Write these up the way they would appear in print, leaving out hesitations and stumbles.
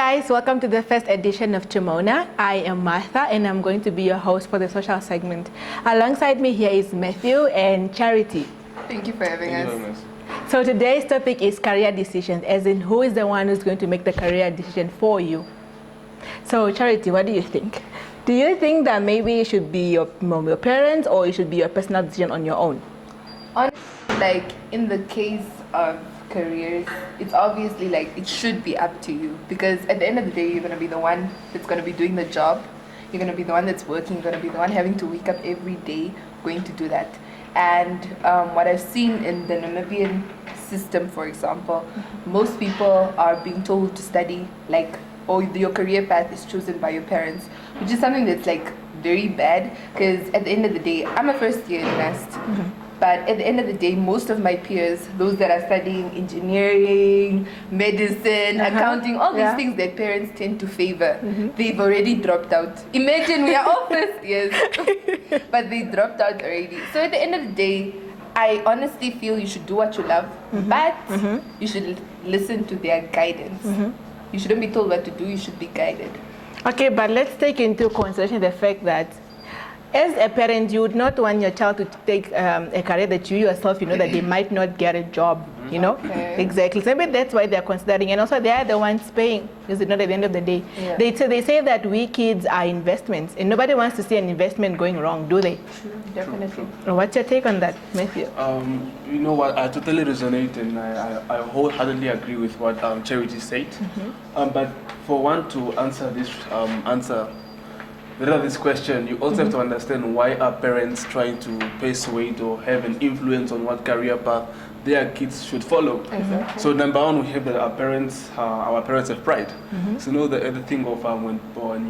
guys, welcome to the first edition of CHIMONA. I am Martha and I'm going to be your host for the social segment. Alongside me here is Mathew and Charity. Thank you for having us. So today's topic is career decisions, as in who is the one who's going to make the career decision for you. So Charity, what do you think? Do you think that maybe it should be your parents or it should be your personal decision on your own? Honestly, like in the case of careers, it's obviously like it should be up to you, because at the end of the day you're going to be the one that's going to be doing the job, you're going to be the one that's working, you're going to be the one having to wake up every day going to do that. And what I've seen in the Namibian system, for example, most people are being told to study, like, or your career path is chosen by your parents, which is something that's like very bad, because at the end of the day, I'm a first year in NAST. But at the end of the day, most of my peers, those that are studying engineering, medicine, accounting, all these things that parents tend to favor, they've already dropped out. Imagine we are all first years, but they dropped out already. So at the end of the day, I honestly feel you should do what you love, but you should listen to their guidance. You shouldn't be told what to do, you should be guided. Okay, but let's take into consideration the fact that as a parent, you would not want your child to take a career that you yourself, know that they might not get a job, Exactly. So maybe that's why they're considering. And also they are the ones paying, is it not at the end of the day? Yeah. They say that we kids are investments, and nobody wants to see an investment going wrong, do they? True, definitely. What's your take on that, Mathew? You know what, I totally resonate, and I wholeheartedly agree with what Charity said. But for one to answer this this question, you also have to understand why are parents trying to persuade or have an influence on what career path their kids should follow. Exactly. So number one, we have that our parents have pride. So the other thing of when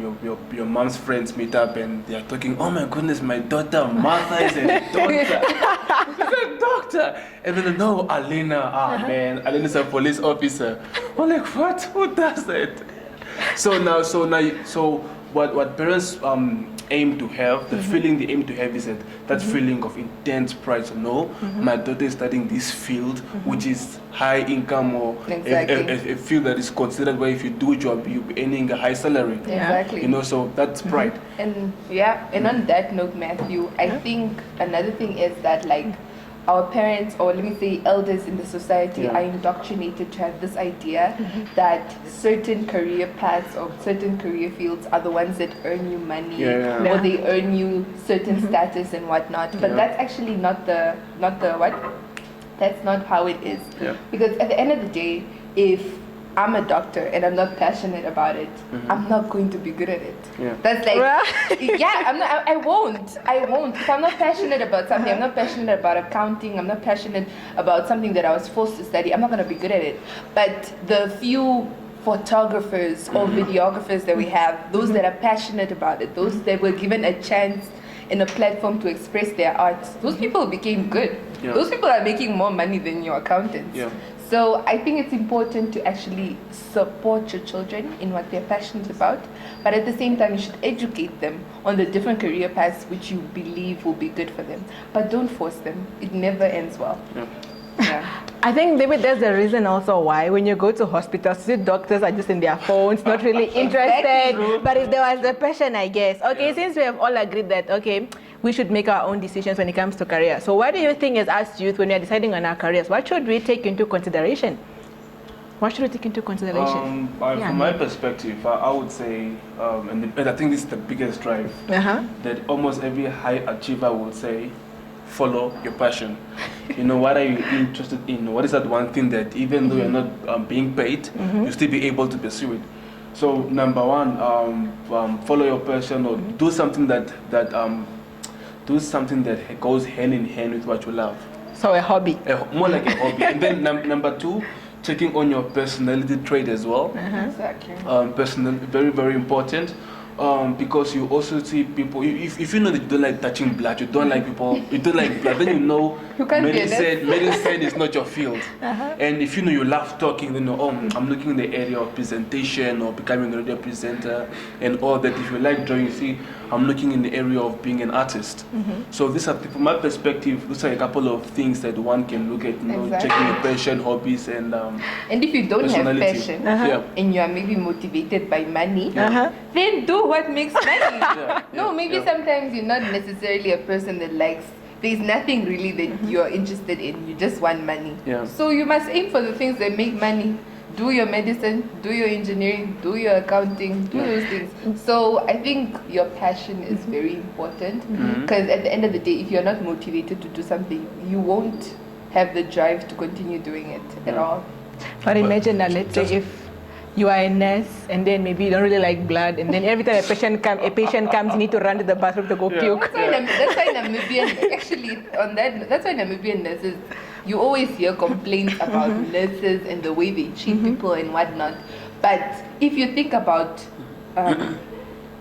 your mom's friends meet up and they are talking, oh my goodness, my daughter Martha is a doctor. She's a doctor. And then no, Alina, man, Alina's a police officer. I'm like, what? Who does that? So what parents aim to have, the feeling they aim to have is that feeling of intense pride. So my daughter is studying this field, which is high income, or a field that is considered where if you do a job, you'll be earning a high salary. Exactly. So that's pride. And on that note, Mathew, I think another thing is that like our parents, or let me say elders in the society, are indoctrinated to have this idea that certain career paths or certain career fields are the ones that earn you money, or they earn you certain status and whatnot. But that's actually not the that's not how it is. Because at the end of the day, if I'm a doctor and I'm not passionate about it, I'm not going to be good at it. That's like, I won't. If I'm not passionate about something, I'm not passionate about accounting, I'm not passionate about something that I was forced to study, I'm not going to be good at it. But the few photographers or videographers that we have, those that are passionate about it, those that were given a chance and a platform to express their art, those people became good. Those people are making more money than your accountants. So I think it's important to actually support your children in what they're passionate about, but at the same time you should educate them on the different career paths which you believe will be good for them. But don't force them. It never ends well. I think maybe that's the reason also why when you go to hospitals, the doctors are just in their phones, not really interested. But if there was a passion, I guess. Okay, since we have all agreed that, we should make our own decisions when it comes to career. So what do you think as us youth, when we are deciding on our careers, what should we take into consideration? What should we take into consideration? From my perspective, I would say, and I think this is the biggest drive, that almost every high achiever would say, follow your passion. What are you interested in? What is that one thing that even though you're not being paid, you still be able to pursue it? So number one, follow your passion, or do something that goes hand in hand with what you love. So a hobby. More like a hobby. And then number two, checking on your personality trait as well. Exactly. Very, very important. because you also see people. If you know that you don't like touching blood, you don't like people, you don't like blood, then you know You can't be medicine is not your field. And if you know you love talking, then you know, I'm looking in the area of presentation or becoming a radio presenter and all that. If you like drawing, you see, I'm looking in the area of being an artist. So these are, from my perspective, these are a couple of things that one can look at, you know, checking your passion, hobbies, and if you don't have passion yeah. and you are maybe motivated by money, then do what makes money. Sometimes you're not necessarily a person that likes. There's nothing really that you're interested in. You just want money. Yeah. So you must aim for the things that make money. Do your medicine, do your engineering, do your accounting, do those things. So I think your passion is very important, because at the end of the day, if you're not motivated to do something, you won't have the drive to continue doing it at all. But imagine that, let's say if you are a nurse and then maybe you don't really like blood, and then every time a patient comes, you need to run to the bathroom to go puke. That's why Namibian, actually, that's why Namibian nurses, you always hear complaints about nurses and the way they treat people and whatnot. But if you think about, let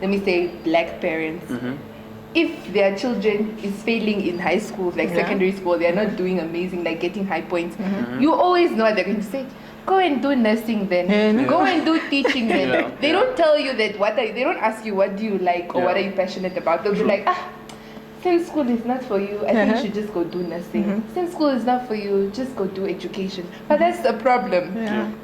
me say, black parents, if their children is failing in high school, like secondary school, they're not doing amazing, like getting high points, you always know what they're going to say. Go and do nursing then. Go and do teaching then. They don't tell you that they don't ask you what do you like or what are you passionate about. They'll be like, since school is not for you, I think you should just go do nursing. Since school is not for you, just go do education. But that's the problem.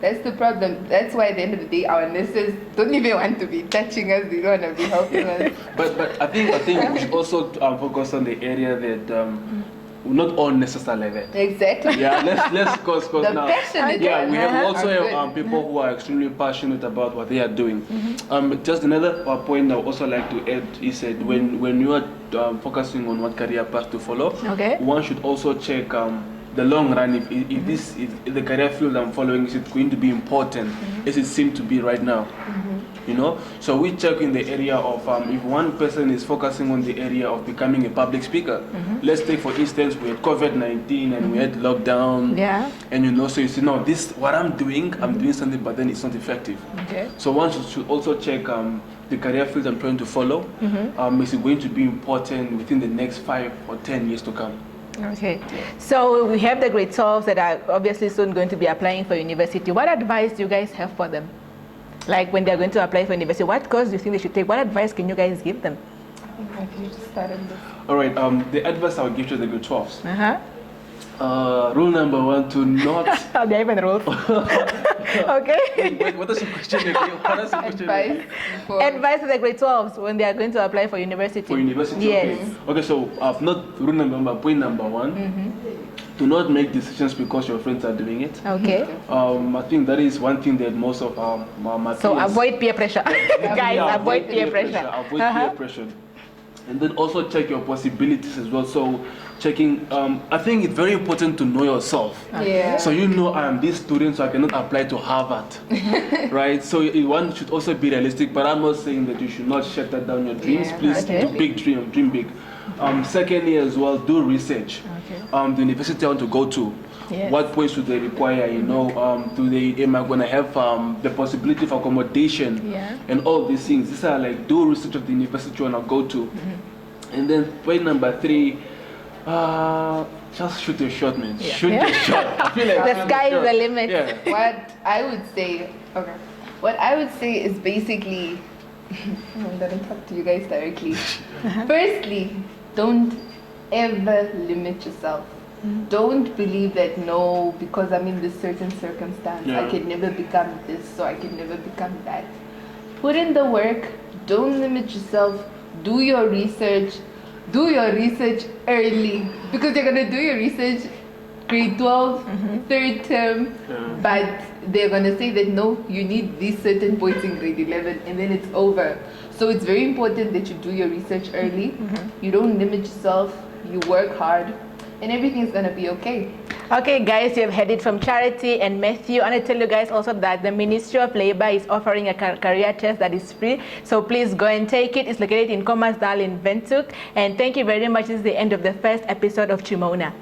That's the problem. That's why at the end of the day, our nurses don't even want to be touching us. They don't want to be helping us. But I think we should also focus on the area that not all necessarily like that. Exactly. Yeah, let's cause now. Passionate. Yeah, we have also have people who are extremely passionate about what they are doing. Just another point I would also like to add is that when you are focusing on what career path to follow, one should also check the long run if the career field I'm following is it going to be important as it seems to be right now. You know, so we check in the area of if one person is focusing on the area of becoming a public speaker. Let's take for instance we had COVID-19 and we had lockdown. And you know, so you see, no, this what I'm doing something, but then it's not effective. So one should also check the career field I'm trying to follow. Is it going to be important within the next 5 or 10 years to come? Okay, so we have the grade 12s that are obviously soon going to be applying for university. What advice do you guys have for them? Like when they're going to apply for university, what course do you think they should take? What advice can you guys give them? I think you just start on this. All right, the advice I would give to the grade 12s. Rule number 1, to not... Are there even rules? Okay. Wait, what is the question again? Advice to the grade 12s when they are going to apply for university. For university? Yes. Okay, so not rule number 1, but point number 1. Do not make decisions because your friends are doing it. Okay. I think that is one thing that most of my So peers, avoid peer pressure. Guys, avoid peer pressure. Avoid peer pressure. And then also check your possibilities as well. So checking, I think it's very important to know yourself. So you know I am this student, so I cannot apply to Harvard. Right? So one should also be realistic, but I'm not saying that you should not shut that down your dreams. Please do big dream big. Secondly as well, do research. The university I want to go to. What points do they require? You know, am I going to have the possibility of accommodation and all these things? These are like do research of the university you want to go to. And then point number 3, just shoot a shot, man. Shoot a shot. I feel like the sky is the limit. What I would say is basically, I'm gonna talk to you guys directly. Firstly, don't ever limit yourself. Don't believe that no, because I'm in this certain circumstance, I can never become this, so I can never become that. Put in the work. Don't limit yourself. Do your research. Do your research early, because you're gonna do your research grade 12, third term, but they're gonna say that no, you need these certain points in grade 11, and then it's over. So it's very important that you do your research early. You don't limit yourself. You work hard, and everything's gonna be okay. Okay, guys, you have heard it from Charity and Mathew. I want to tell you guys also that the Ministry of Labor is offering a career test that is free. So please go and take it. It's located in Kommersdal in Windhoek. And thank you very much. This is the end of the first episode of CHIMONA.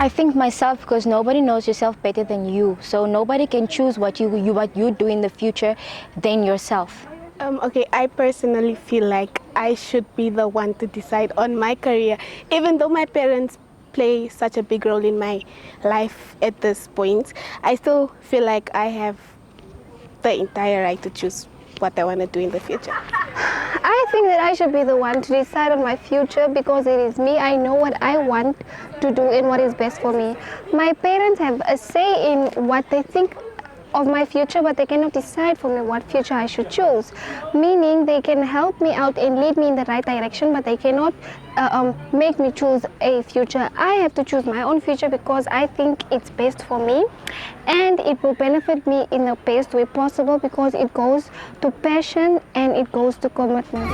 I think myself, because nobody knows yourself better than you. So nobody can choose what you do in the future than yourself. Okay, I personally feel like I should be the one to decide on my career, even though my parents play such a big role in my life at this point. I still feel like I have the entire right to choose what I want to do in the future. I think that I should be the one to decide on my future because it is me. I know what I want to do and what is best for me. My parents have a say in what they think of my future, but they cannot decide for me what future I should choose. Meaning they can help me out and lead me in the right direction, but they cannot make me choose a future. I have to choose my own future because I think it's best for me and it will benefit me in the best way possible because it goes to passion and it goes to commitment.